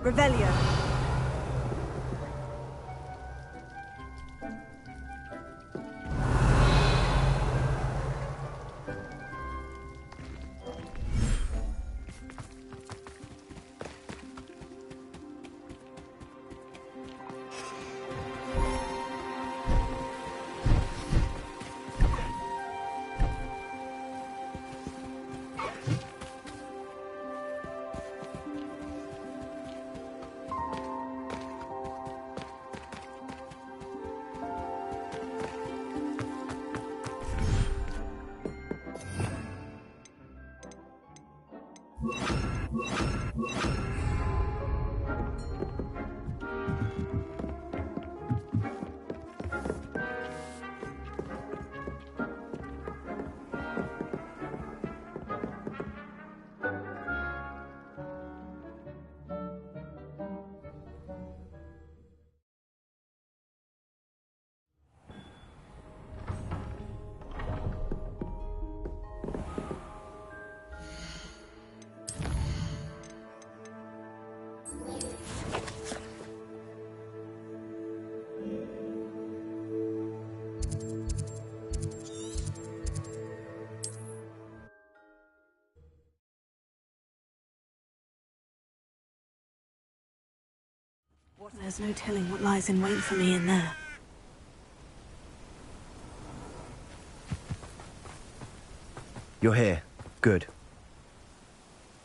Revelio. There's no telling what lies in wait for me in there. You're here. Good.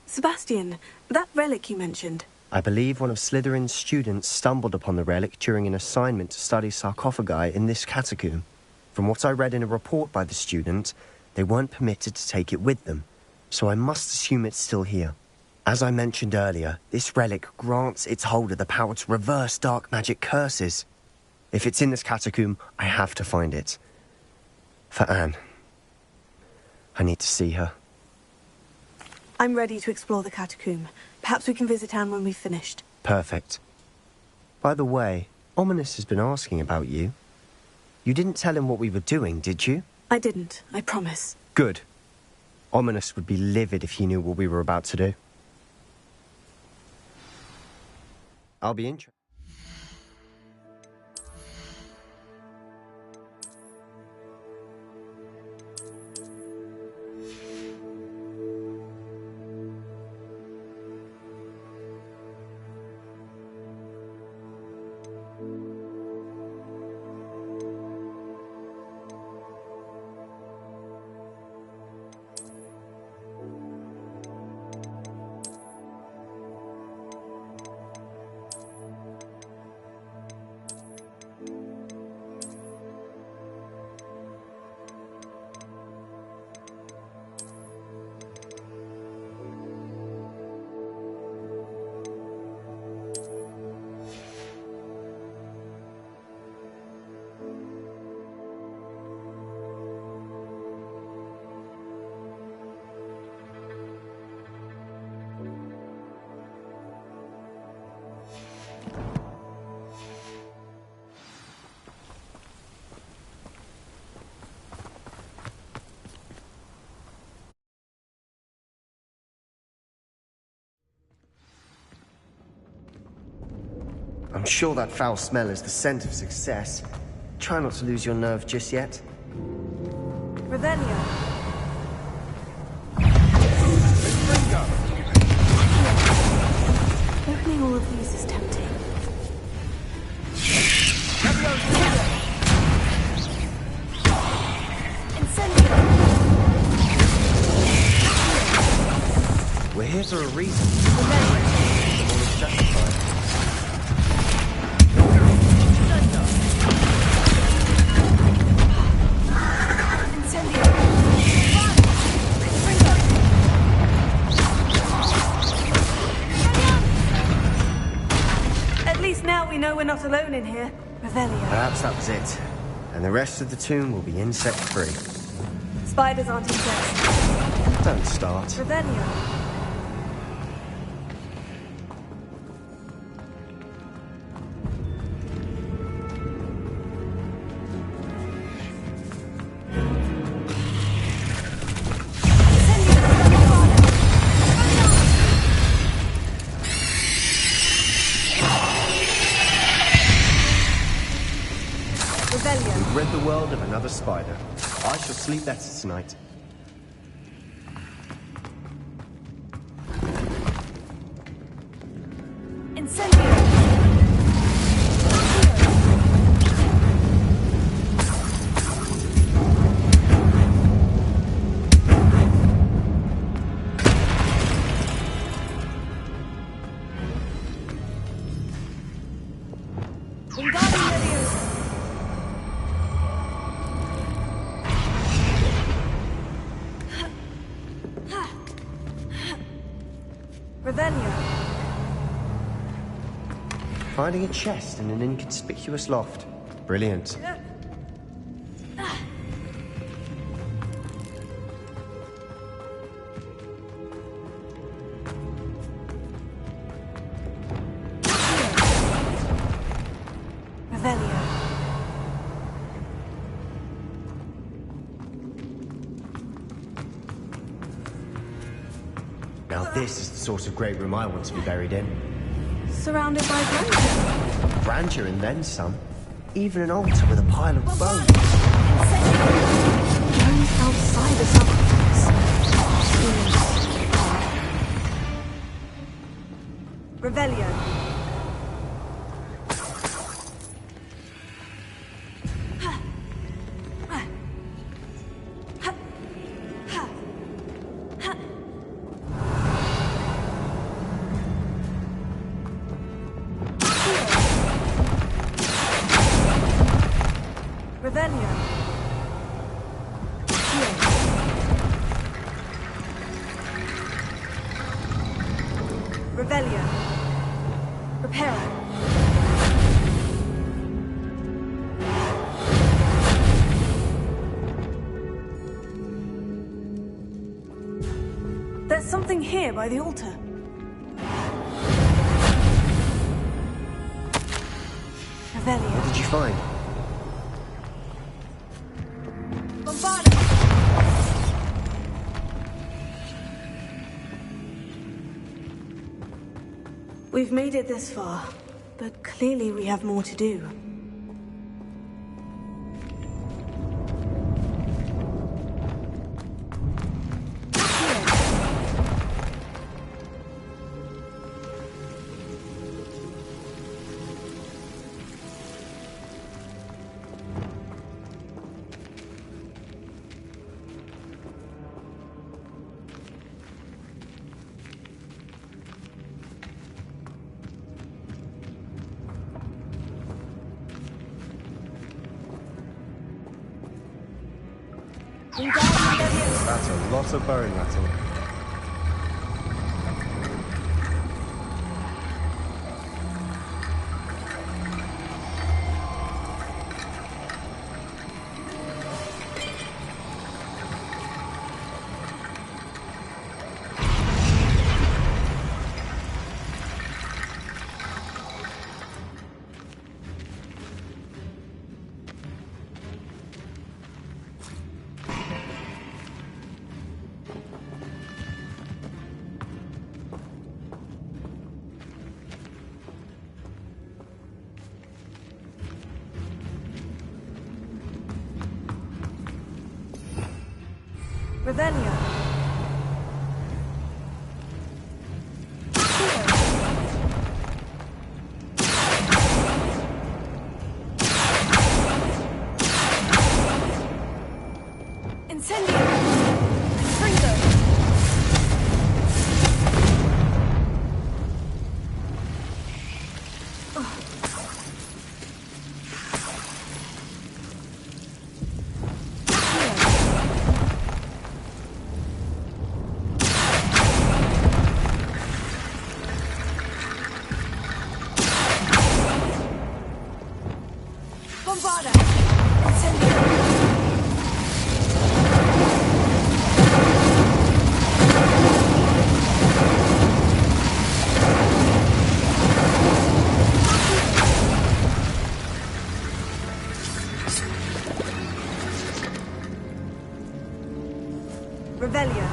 Sebastian, that relic you mentioned. I believe one of Slytherin's students stumbled upon the relic during an assignment to study sarcophagi in this catacomb. From what I read in a report by the student, they weren't permitted to take it with them, so I must assume it's still here. As I mentioned earlier, this relic grants its holder the power to reverse dark magic curses. If it's in this catacomb, I have to find it. For Anne. I need to see her. I'm ready to explore the catacomb. Perhaps we can visit Anne when we've finished. Perfect. By the way, Ominous has been asking about you. You didn't tell him what we were doing, did you? I didn't, I promise. Good. Ominous would be livid if he knew what we were about to do. I'll be interested. I'm sure that foul smell is the scent of success. Try not to lose your nerve just yet. Revelio. Opening all of these is tempting. Incendio. We're here for a reason. Always justified. Now we know we're not alone in here. Revelio. Perhaps that was it. And the rest of the tomb will be insect-free. Spiders aren't insects. Don't start. Revelio. world of another spider. I shall sleep better tonight. Finding a chest in an inconspicuous loft. Brilliant. Now this is the sort of great room I want to be buried in. Surrounded by grandeur. Grandeur and then some. Even an altar with a pile of bones. Bones outside the sarcophagus. Revelio. Revelio. Reparo. There's something here by the altar. Revelio. What did you find? We've made it this far, but clearly we have more to do. That's a lot of bone rattle. Revelio. Incendio. Springo. Revelio.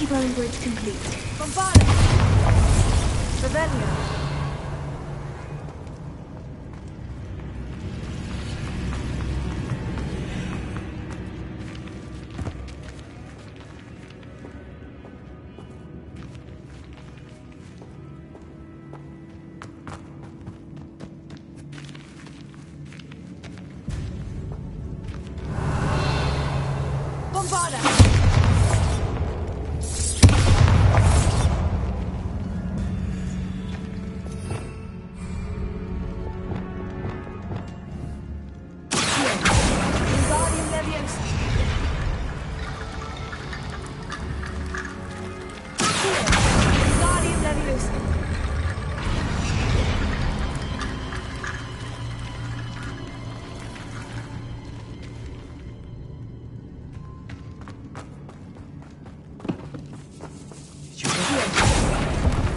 Anti-bone bridge complete. Bombarda! Revelio.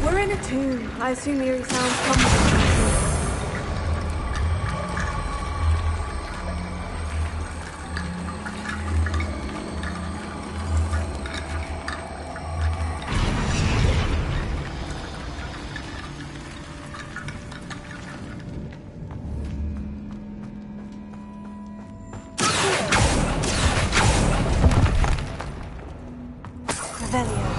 We're in a tomb. I assume eerie sounds come from it. Revelio.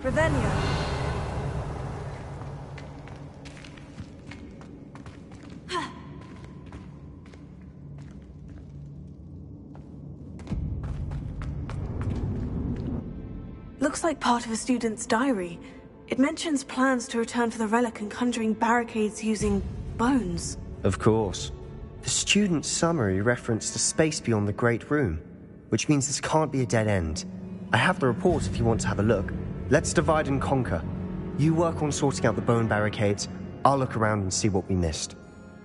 Revelio. Looks like part of a student's diary. It mentions plans to return for the relic and conjuring barricades using bones. Of course. The student's summary referenced a space beyond the Great Room, which means this can't be a dead end. I have the report if you want to have a look. Let's divide and conquer. You work on sorting out the bone barricades. I'll look around and see what we missed.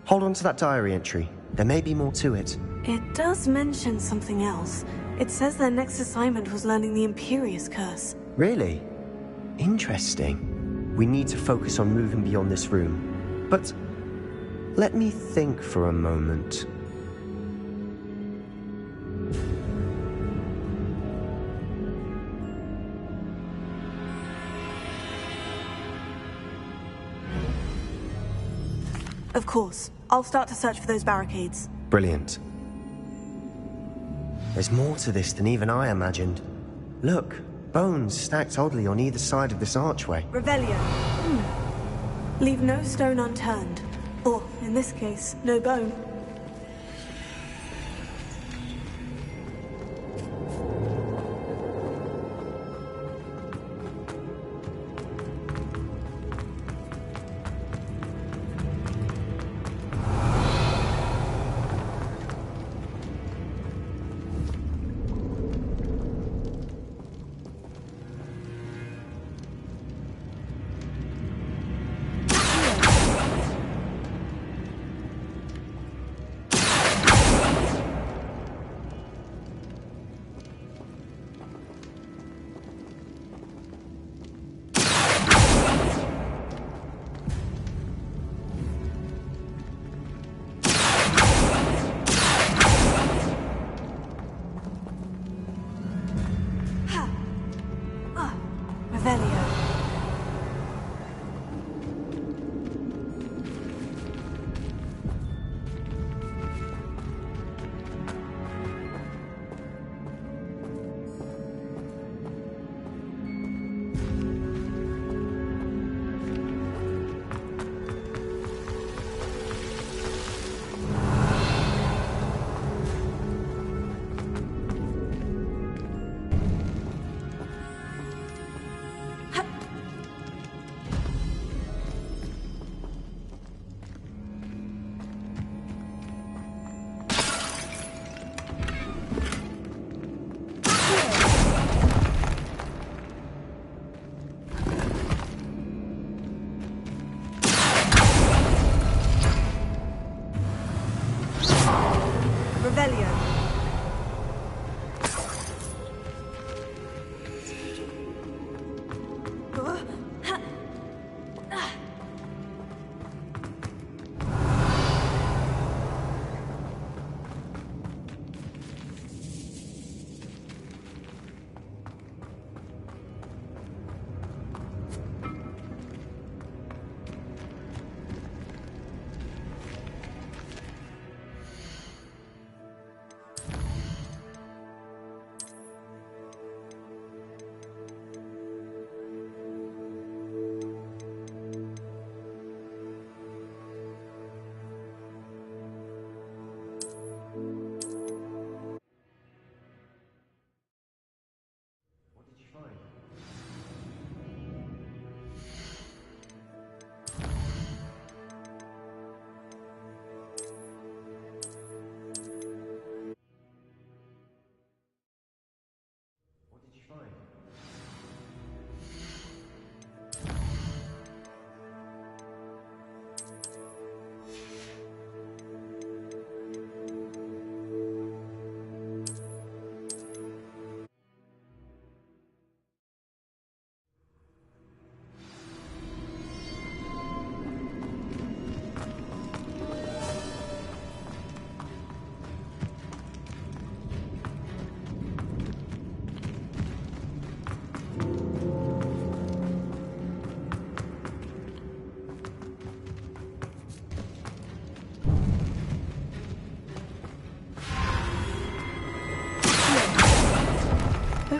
Hold on to that diary entry. There may be more to it. It does mention something else. It says their next assignment was learning the Imperious Curse. Really? Interesting. We need to focus on moving beyond this room. But let me think for a moment. Of course. I'll start to search for those barricades. Brilliant. There's more to this than even I imagined. Look, bones stacked oddly on either side of this archway. Revelio. Leave no stone unturned. Or, in this case, no bone.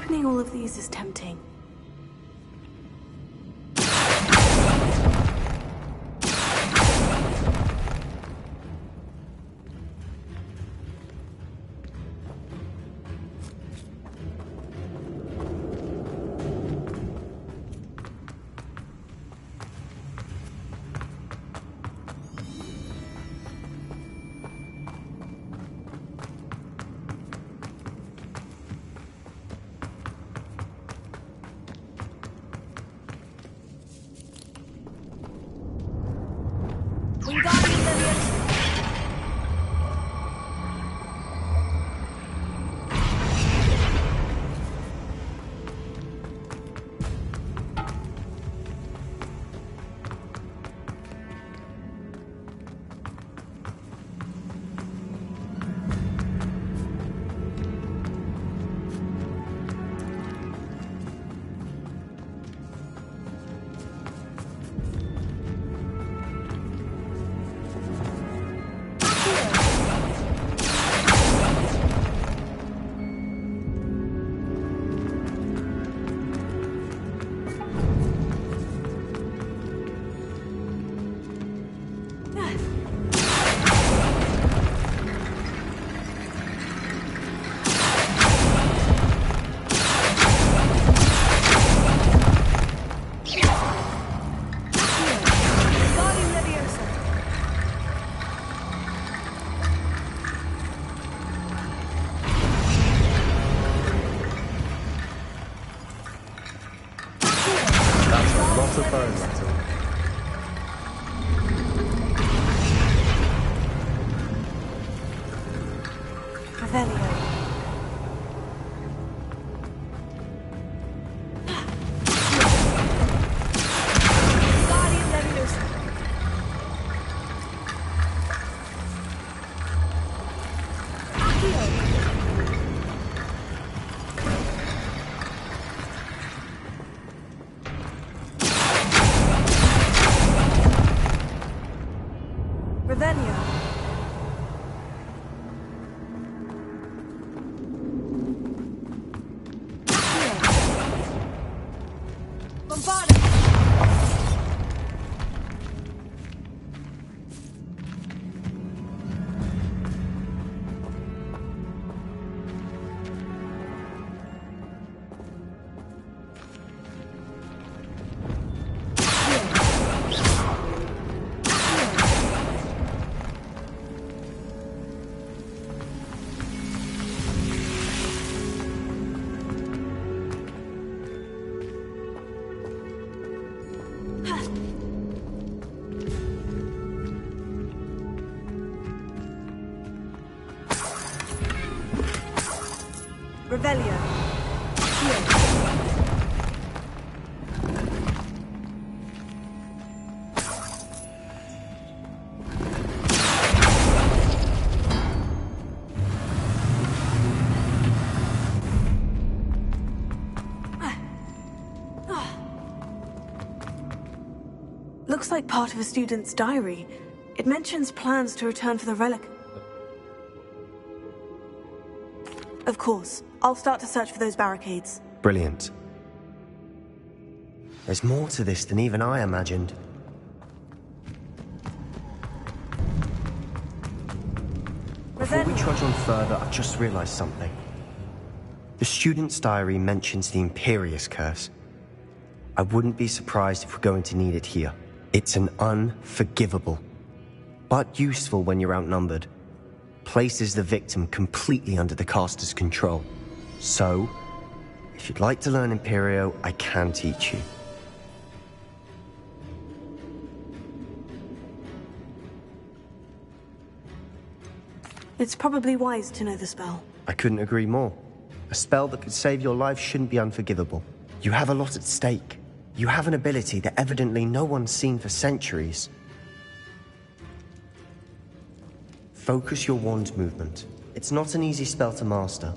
Opening all of these is tempting. Revelio. Looks like part of a student's diary. It mentions plans to return for the relic. Of course. I'll start to search for those barricades. Brilliant. There's more to this than even I imagined. Before we trudge on further, I've just realized something. The student's diary mentions the Imperius Curse. I wouldn't be surprised if we're going to need it here. It's an unforgivable, but useful when you're outnumbered. Places the victim completely under the caster's control. So, if you'd like to learn Imperio, I can teach you. It's probably wise to know the spell. I couldn't agree more. A spell that could save your life shouldn't be unforgivable. You have a lot at stake. You have an ability that evidently no one's seen for centuries. Focus your wand movement. It's not an easy spell to master.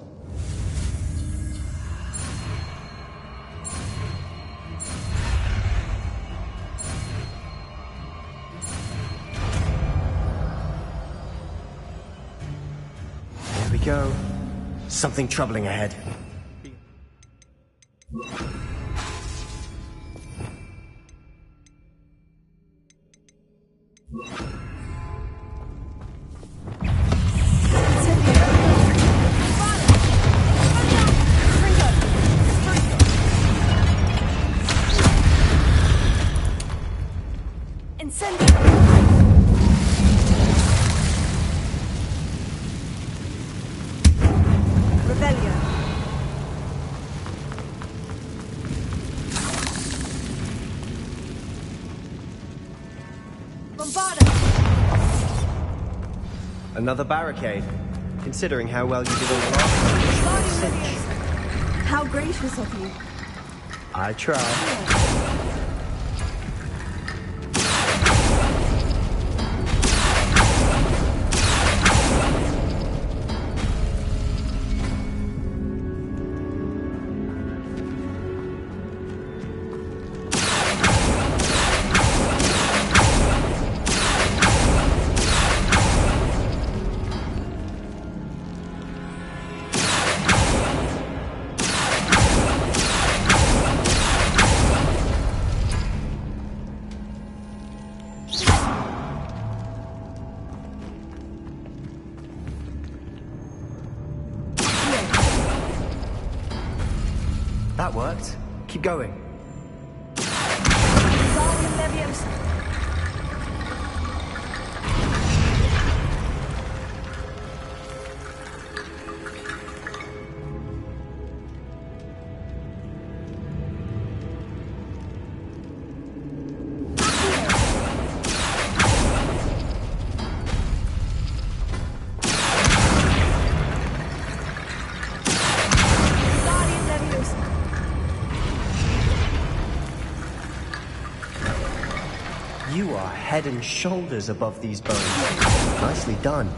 There we go. Something troubling ahead. Another barricade. Considering how well you did on the last one. How gracious of you. I tried. That worked. Keep going. You are head and shoulders above these bones. Nicely done.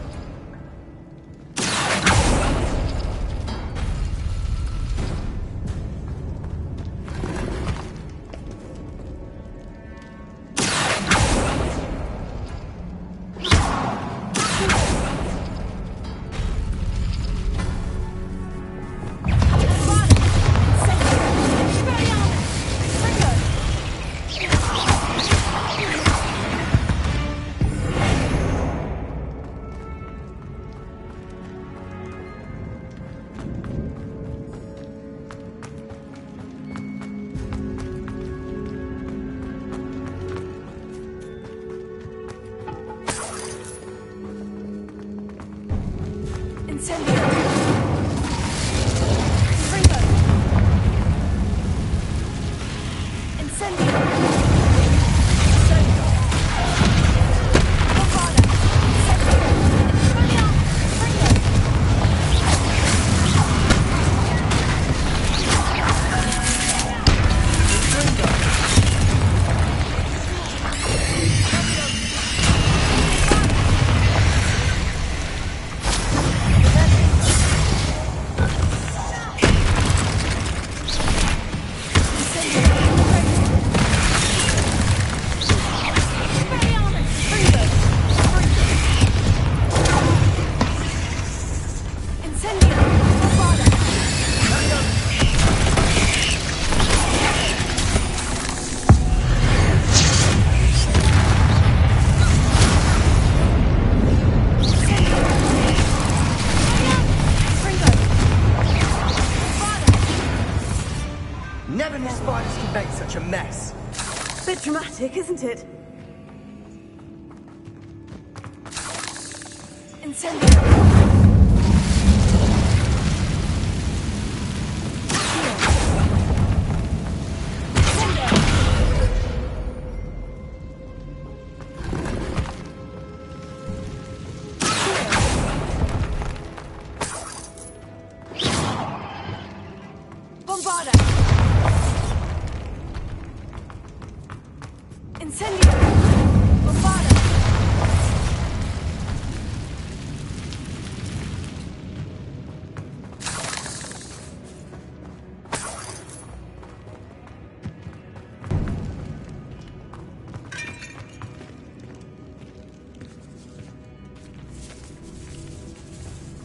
Never knew spiders could make such a mess. Bit dramatic, isn't it? Incendio!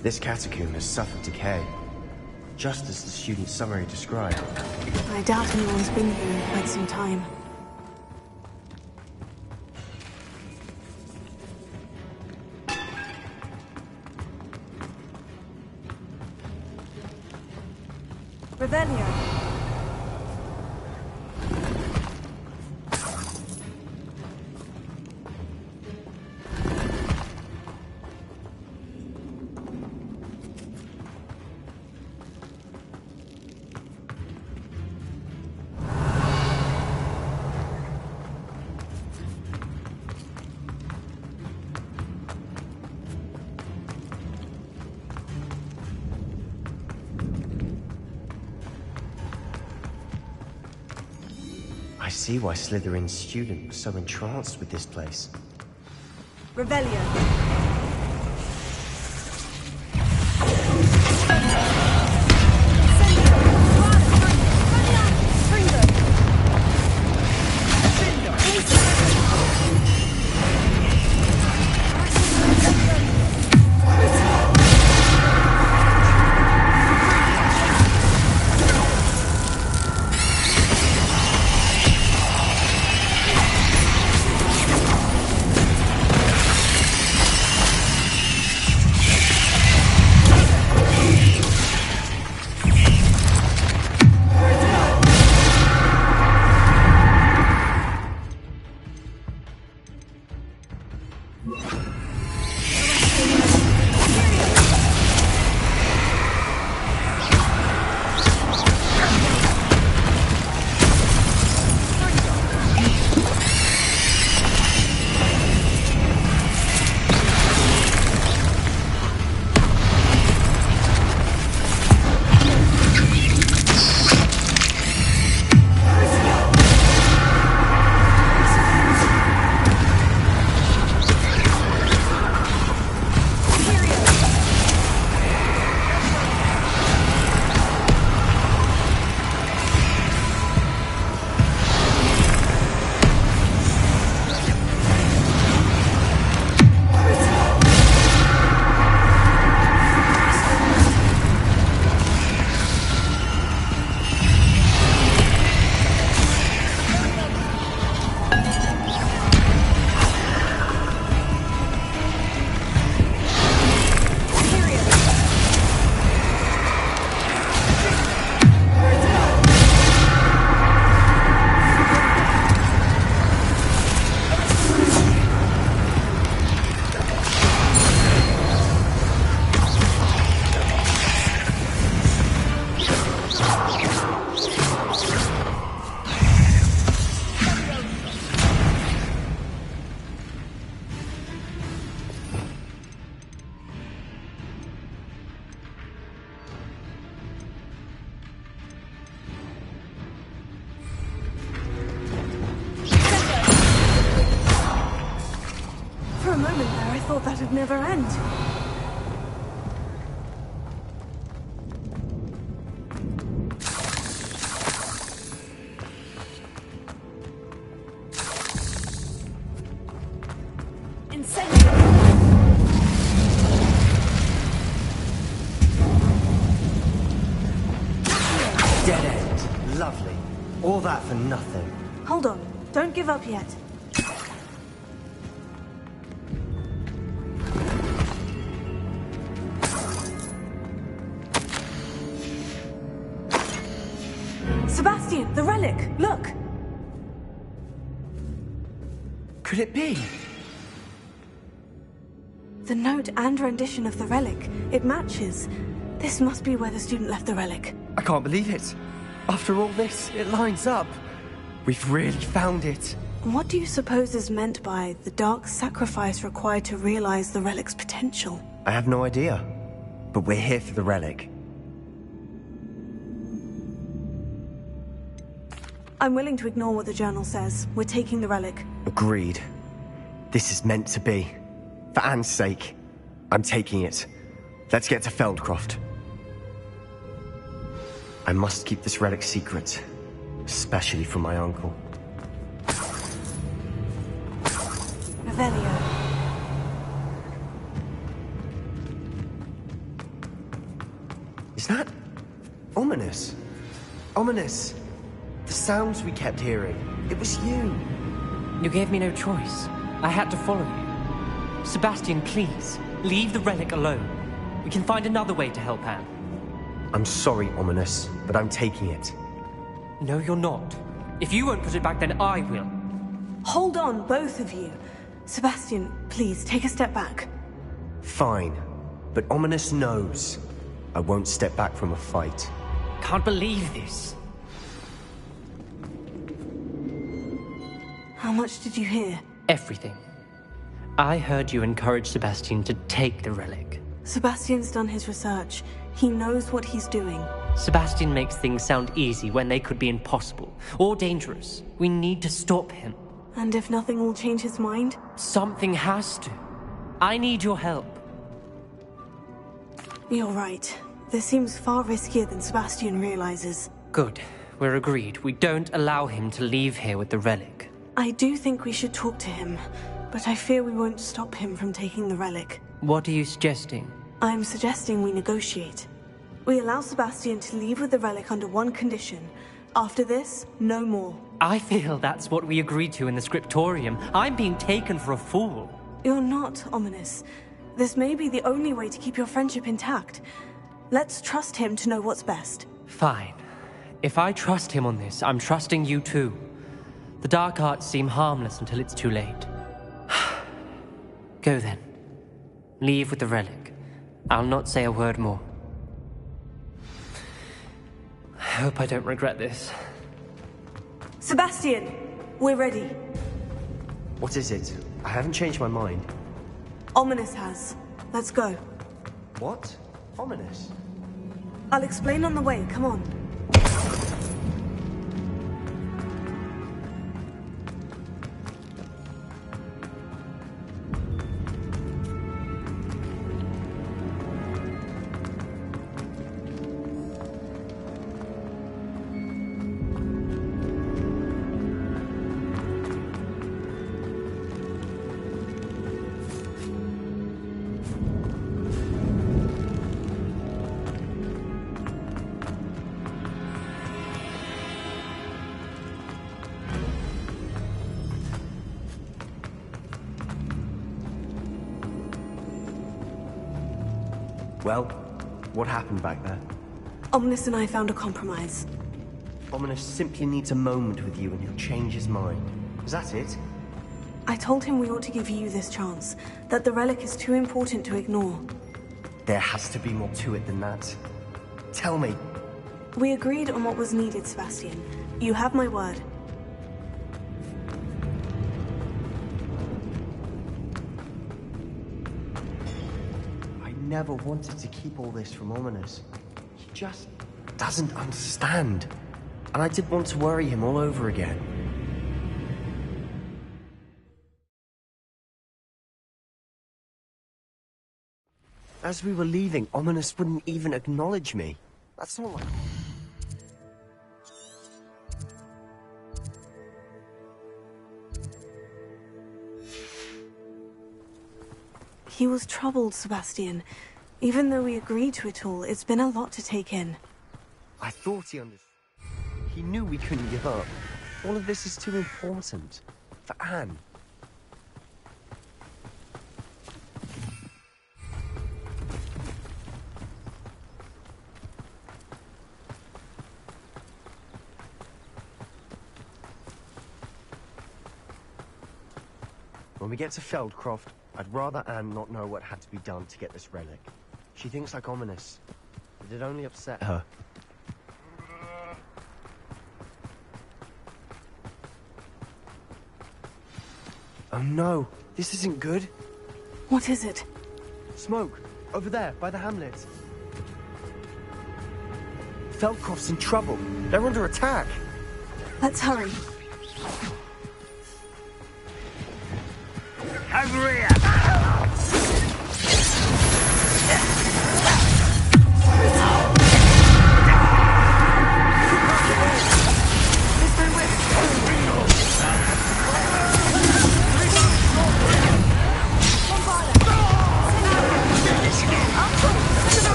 This catacomb has suffered decay, just as the student's summary described. I doubt anyone's been here in quite some time. Revelio. I see why Slytherin's student was so entranced with this place. Revelio. For a moment there, I thought that'd never end. Dead end. Lovely. All that for nothing. Hold on. Don't give up yet. Sebastian, the relic! Look! Could it be? The note and rendition of the relic. It matches. This must be where the student left the relic. I can't believe it. After all this, it lines up. We've really found it. What do you suppose is meant by the dark sacrifice required to realize the relic's potential? I have no idea. But we're here for the relic. I'm willing to ignore what the journal says. We're taking the relic. Agreed. This is meant to be. For Anne's sake, I'm taking it. Let's get to Feldcroft. I must keep this relic secret, especially from my uncle. Revelio. Is that ominous? Ominous. The sounds we kept hearing. It was you. You gave me no choice. I had to follow you. Sebastian, please, leave the relic alone. We can find another way to help Anne. I'm sorry, Ominous, but I'm taking it. No, you're not. If you won't put it back, then I will. Hold on, both of you. Sebastian, please, take a step back. Fine. But Ominous knows. I won't step back from a fight. Can't believe this. How much did you hear? Everything. I heard you encourage Sebastian to take the relic. Sebastian's done his research. He knows what he's doing. Sebastian makes things sound easy when they could be impossible or dangerous. We need to stop him. And if nothing will change his mind? Something has to. I need your help. You're right. This seems far riskier than Sebastian realizes. Good. We're agreed. We don't allow him to leave here with the relic. I do think we should talk to him, but I fear we won't stop him from taking the relic. What are you suggesting? I'm suggesting we negotiate. We allow Sebastian to leave with the relic under one condition. After this, no more. I feel that's what we agreed to in the scriptorium. I'm being taken for a fool. You're not, Ominous. This may be the only way to keep your friendship intact. Let's trust him to know what's best. Fine. If I trust him on this, I'm trusting you too. The dark arts seem harmless until it's too late. Go then. Leave with the relic. I'll not say a word more. I hope I don't regret this. Sebastian! We're ready. What is it? I haven't changed my mind. Ominous has. Let's go. What? Ominous? I'll explain on the way, come on. Well, what happened back there? Ominous and I found a compromise. Ominous simply needs a moment with you and he'll change his mind. Is that it? I told him we ought to give you this chance, that the relic is too important to ignore. There has to be more to it than that. Tell me. We agreed on what was needed, Sebastian. You have my word. I never wanted to keep all this from Ominous. He just doesn't understand. And I didn't want to worry him all over again. As we were leaving, Ominous wouldn't even acknowledge me. That's not like... He was troubled, Sebastian. Even though we agreed to it all, it's been a lot to take in. I thought he understood. He knew we couldn't give up. All of this is too important. For Anne. When we get to Feldcroft, I'd rather Anne not know what had to be done to get this relic. She thinks like Ominous, but it only upset her. Oh no, this isn't good. What is it? Smoke, over there, by the hamlet. Feldcroft's in trouble. They're under attack. Let's hurry.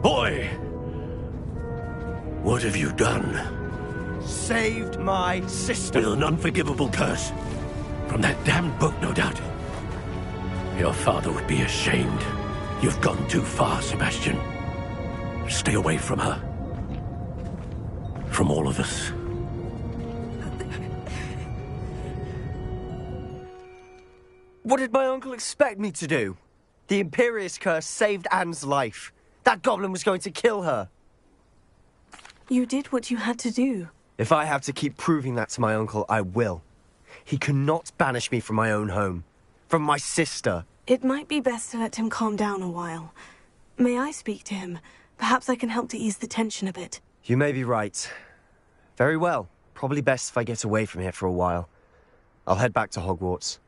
Boy! What have you done? Saved my sister. With an unforgivable curse. From that damned book, no doubt. Your father would be ashamed. You've gone too far, Sebastian. Stay away from her. From all of us. What did my uncle expect me to do? The Imperius curse saved Anne's life. That goblin was going to kill her. You did what you had to do. If I have to keep proving that to my uncle, I will. He cannot banish me from my own home. From my sister. It might be best to let him calm down a while. May I speak to him? Perhaps I can help to ease the tension a bit. You may be right. Very well. Probably best if I get away from here for a while. I'll head back to Hogwarts.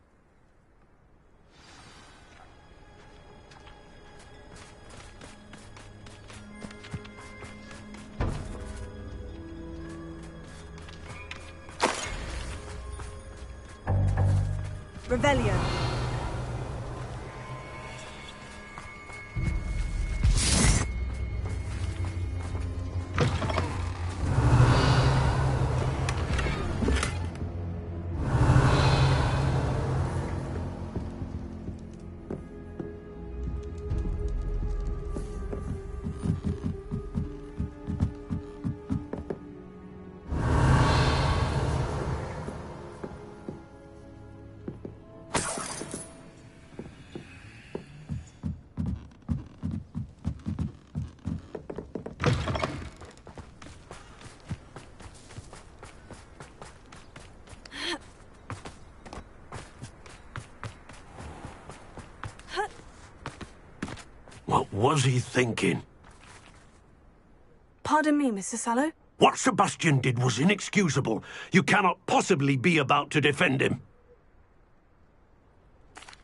Revelio. What was he thinking? Pardon me, Mr. Sallow. What Sebastian did was inexcusable. You cannot possibly be about to defend him.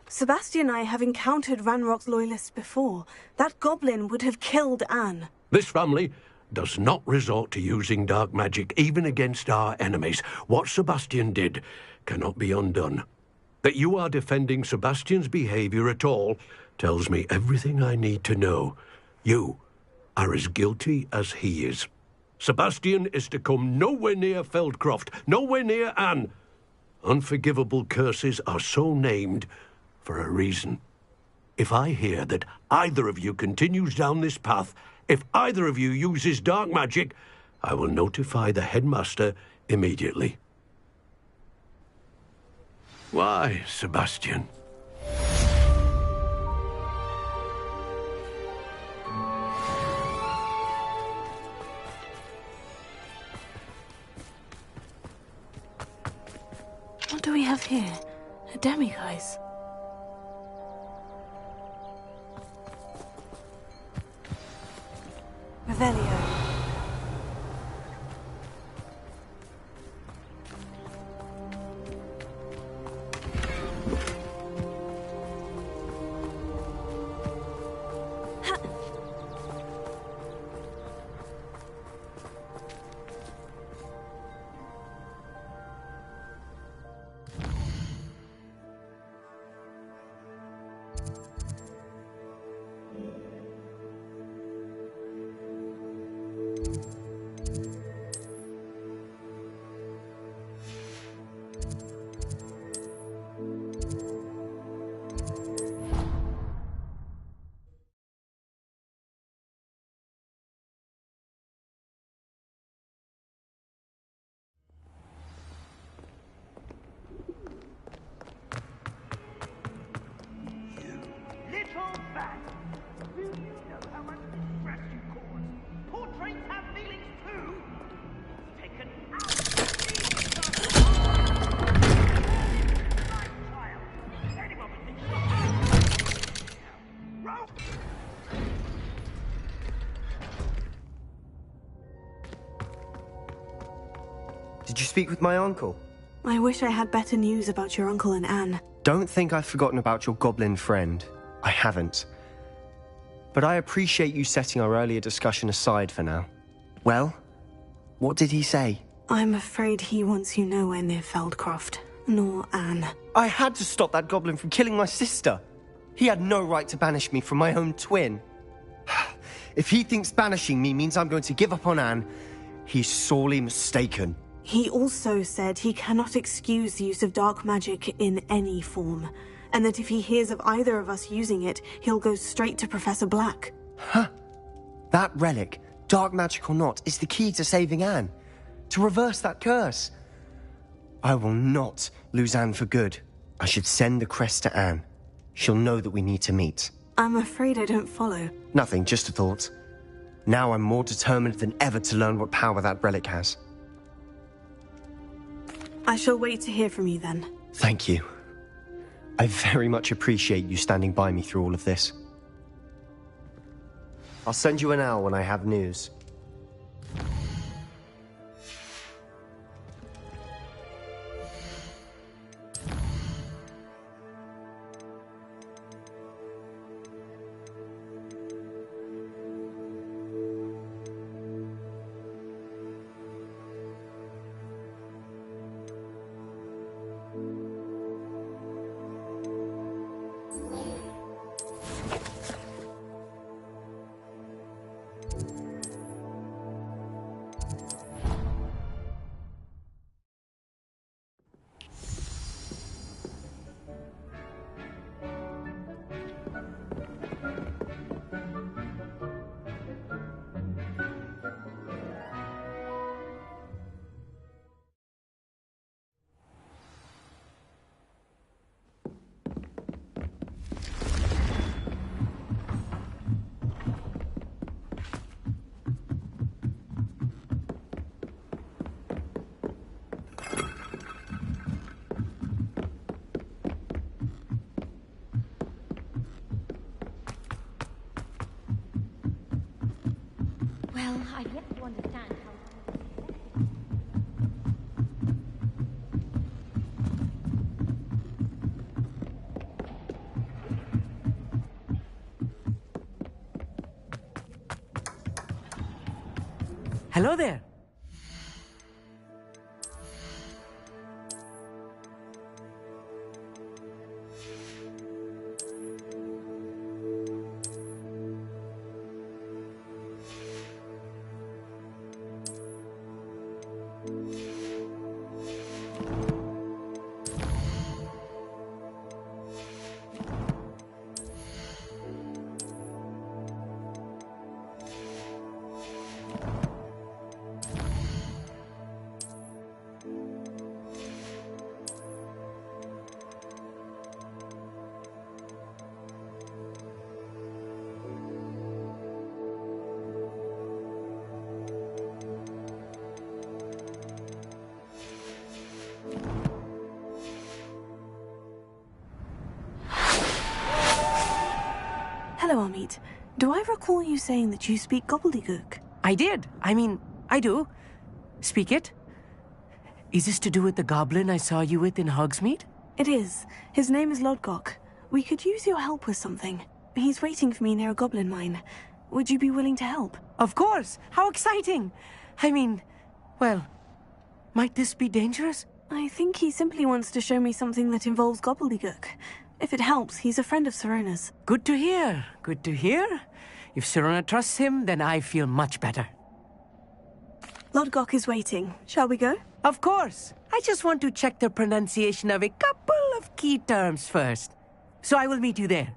Sebastian and I have encountered Ranrock's loyalists before. That goblin would have killed Anne. This family does not resort to using dark magic even against our enemies. What Sebastian did cannot be undone. That you are defending Sebastian's behavior at all tells me everything I need to know. You are as guilty as he is. Sebastian is to come nowhere near Feldcroft, nowhere near Anne. Unforgivable curses are so named for a reason. If I hear that either of you continues down this path, if either of you uses dark magic, I will notify the headmaster immediately. Why, Sebastian? What do we have here? A demiguise. Revelio. Did you speak with my uncle? I wish I had better news about your uncle and Anne. Don't think I've forgotten about your goblin friend. I haven't. But I appreciate you setting our earlier discussion aside for now. Well, what did he say? I'm afraid he wants you nowhere near Feldcroft, nor Anne. I had to stop that goblin from killing my sister. He had no right to banish me from my own twin. If he thinks banishing me means I'm going to give up on Anne, he's sorely mistaken. He also said he cannot excuse the use of dark magic in any form, and that if he hears of either of us using it, he'll go straight to Professor Black. Huh? That relic, dark magic or not, is the key to saving Anne. To reverse that curse. I will not lose Anne for good. I should send the crest to Anne. She'll know that we need to meet. I'm afraid I don't follow. Nothing, just a thought. Now I'm more determined than ever to learn what power that relic has. I shall wait to hear from you then. Thank you. I very much appreciate you standing by me through all of this. I'll send you an owl when I have news. Well, I've yet to understand how... Hello there. Hello, Amit. Do I recall you saying that you speak gobbledygook? I did. I do. Speak it. Is this to do with the goblin I saw you with in Hogsmeade? It is. His name is Lodgok. We could use your help with something. He's waiting for me near a goblin mine. Would you be willing to help? Of course. How exciting. Well, might this be dangerous? I think he simply wants to show me something that involves gobbledygook. If it helps, he's a friend of Serona's. Good to hear. Good to hear. If Serona trusts him, then I feel much better. Lodgok is waiting. Shall we go? Of course. I just want to check the pronunciation of a couple of key terms first. So I will meet you there.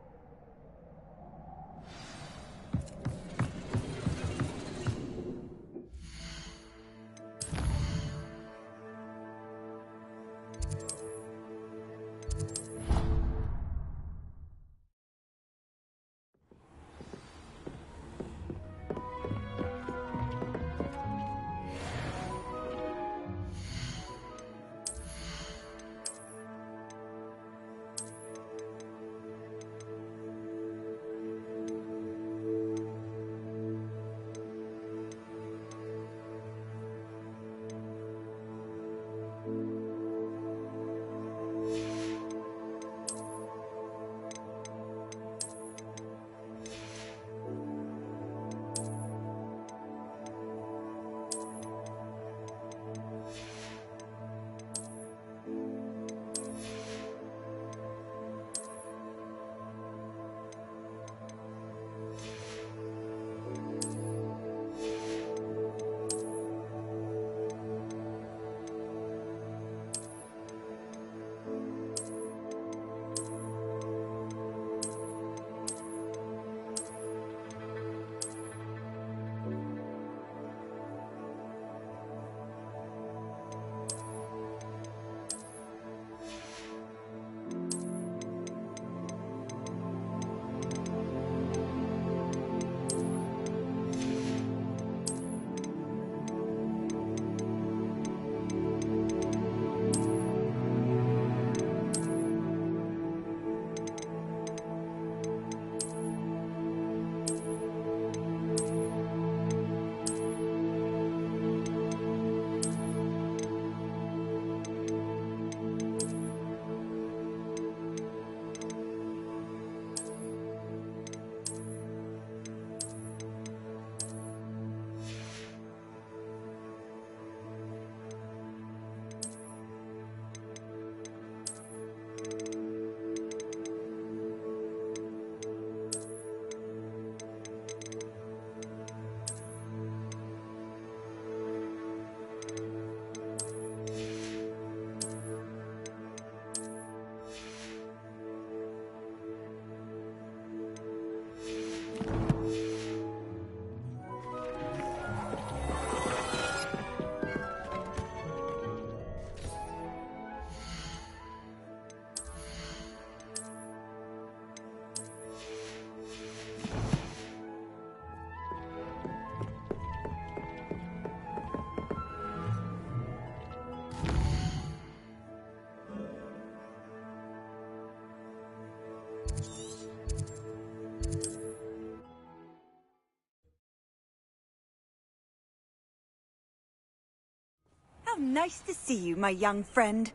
Nice to see you, my young friend.